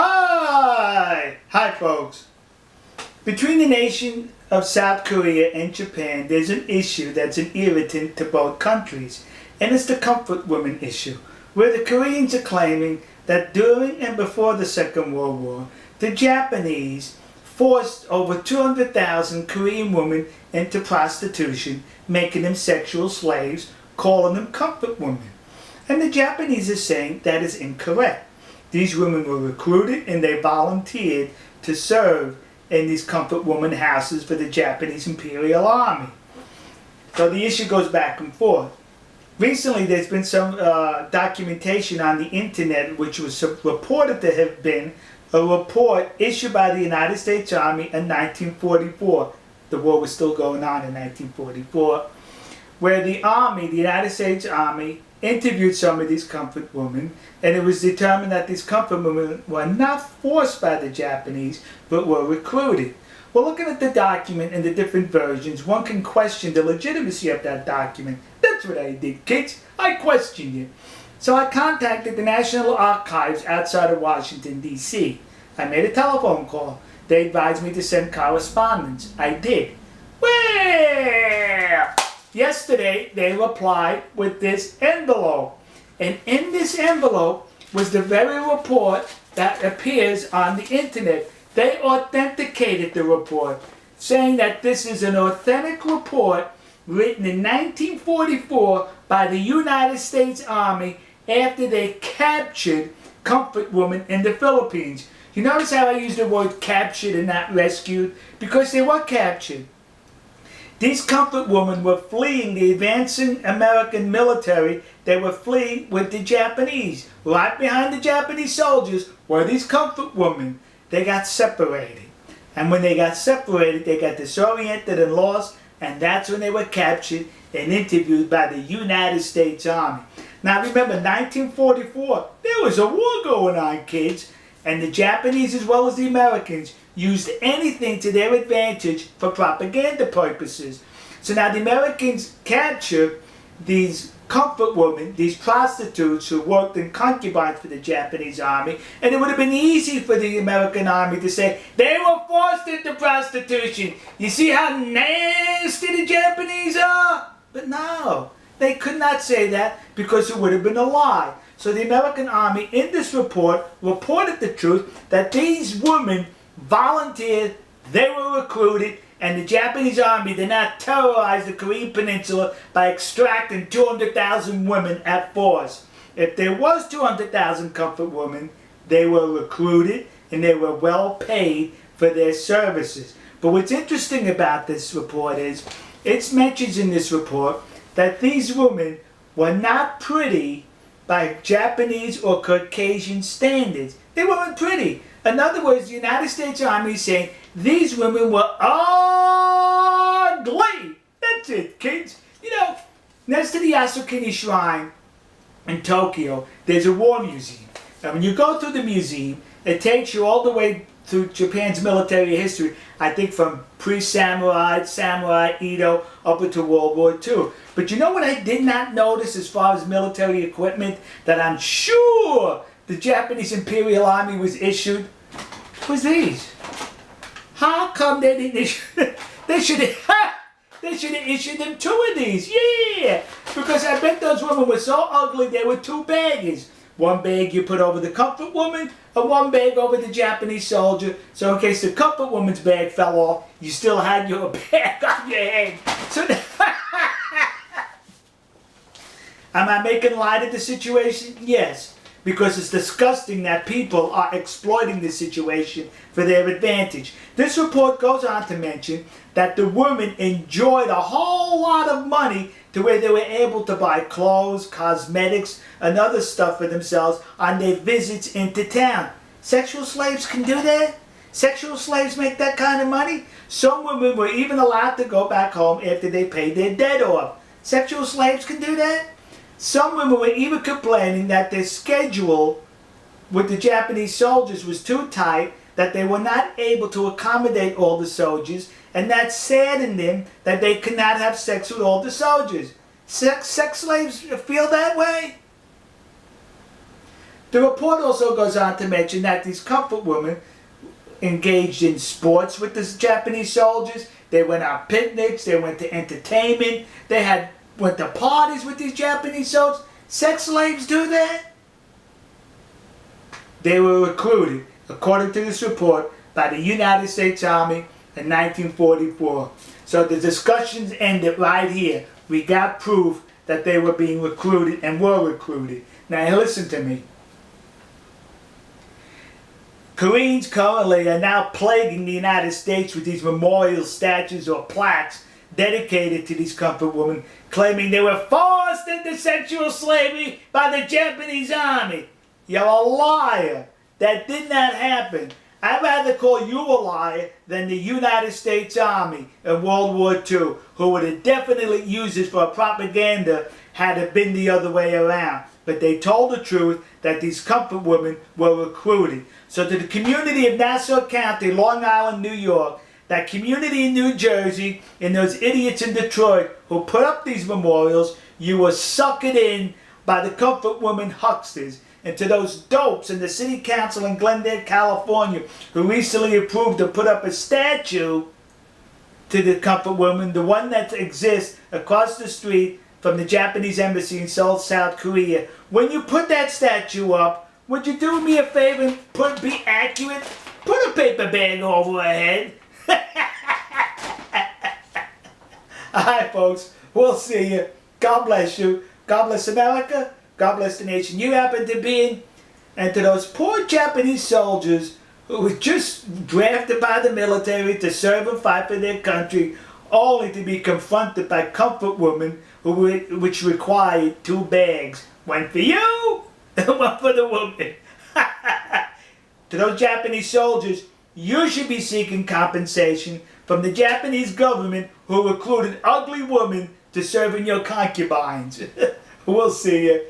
Hi folks. Between the nation of South Korea and Japan, there's an issue that's an irritant to both countries, and it's the comfort women issue, where the Koreans are claiming that during and before the Second World War, the Japanese forced over 200,000 Korean women into prostitution, making them sexual slaves, calling them comfort women. And the Japanese are saying that is incorrect. These women were recruited and they volunteered to serve in these comfort woman houses for the Japanese Imperial Army. So the issue goes back and forth. Recently there's been some documentation on the internet which was reported to have been a report issued by the United States Army in 1944. The war was still going on in 1944, where the Army, the United States Army, interviewed some of these comfort women, and it was determined that these comfort women were not forced by the Japanese, but were recruited. Well, looking at the document and the different versions, one can question the legitimacy of that document. That's what I did, kids. I questioned it. So I contacted the National Archives outside of Washington, D.C. I made a telephone call. They advised me to send correspondence. I did. Well, yesterday they replied with this envelope. And in this envelope was the very report that appears on the internet. They authenticated the report, saying that this is an authentic report written in 1944 by the United States Army after they captured comfort women in the Philippines. You notice how I use the word captured and not rescued? Because they were captured. These comfort women were fleeing the advancing American military. They were fleeing with the Japanese. Right behind the Japanese soldiers were these comfort women. They got separated. And when they got separated, they got disoriented and lost, and that's when they were captured and interviewed by the United States Army. Now remember, 1944, there was a war going on, kids, and the Japanese as well as the Americans used anything to their advantage for propaganda purposes. So now the Americans captured these comfort women, these prostitutes who worked in concubines for the Japanese army, and it would have been easy for the American army to say, they were forced into prostitution. You see how nasty the Japanese are? But no, they could not say that because it would have been a lie. So the American army in this report reported the truth that these women volunteered, they were recruited, and the Japanese army did not terrorize the Korean peninsula by extracting 200,000 women at force. If there was 200,000 comfort women, they were recruited and they were well paid for their services. But what's interesting about this report is, it mentions in this report that these women were not pretty by Japanese or Caucasian standards. They weren't pretty. In other words, the United States Army is saying these women were ugly. That's it, kids. You know, next to the Yasukuni Shrine in Tokyo, there's a war museum. And when you go through the museum, it takes you all the way through Japan's military history, I think from pre-samurai, samurai, Edo, up into World War II. But you know what I did not notice as far as military equipment that I'm sure the Japanese Imperial Army was issued? Was these. How come they didn't issue they should have issued them 2 of these. Yeah! Because I bet those women were so ugly they were 2 bags. One bag you put over the comfort woman, and one bag over the Japanese soldier. So in case the comfort woman's bag fell off, you still had your bag on your head. So am I making light of the situation? Yes. Because it's disgusting that people are exploiting the situation for their advantage. This report goes on to mention that the women enjoyed a whole lot of money to where they were able to buy clothes, cosmetics, and other stuff for themselves on their visits into town. Sexual slaves can do that? Sexual slaves make that kind of money? Some women were even allowed to go back home after they paid their debt off. Sexual slaves can do that? Some women were even complaining that their schedule with the Japanese soldiers was too tight, that they were not able to accommodate all the soldiers, and that saddened them that they could not have sex with all the soldiers. Sex slaves feel that way? The report also goes on to mention that these comfort women engaged in sports with the Japanese soldiers. They went on picnics, they went to entertainment, went to parties with these Japanese soldiers. Sex slaves do that? They were recruited, according to this report, by the United States Army in 1944. So the discussions ended right here. We got proof that they were being recruited and were recruited. Now listen to me. Koreans currently are now plaguing the United States with these memorial statues or plaques dedicated to these comfort women, claiming they were forced into sexual slavery by the Japanese army. You're a liar. That did not happen. I'd rather call you a liar than the United States Army in World War II, who would have definitely used this for propaganda had it been the other way around. But they told the truth that these comfort women were recruited. So to the community of Nassau County, Long Island, New York, that community in New Jersey, and those idiots in Detroit who put up these memorials, you were suckered in by the comfort women hucksters. And to those dopes in the city council in Glendale, California, who recently approved to put up a statue to the comfort woman, the one that exists across the street from the Japanese embassy in Seoul, South Korea. When you put that statue up, would you do me a favor and be accurate? Put a paper bag over her head. Alright folks, we'll see you. God bless you. God bless America. God bless the nation you happen to be in. And to those poor Japanese soldiers who were just drafted by the military to serve and fight for their country, only to be confronted by comfort women which required 2 bags. One for you and one for the woman. To those Japanese soldiers, you should be seeking compensation from the Japanese government who recruited ugly women to serve in your concubines. We'll see you.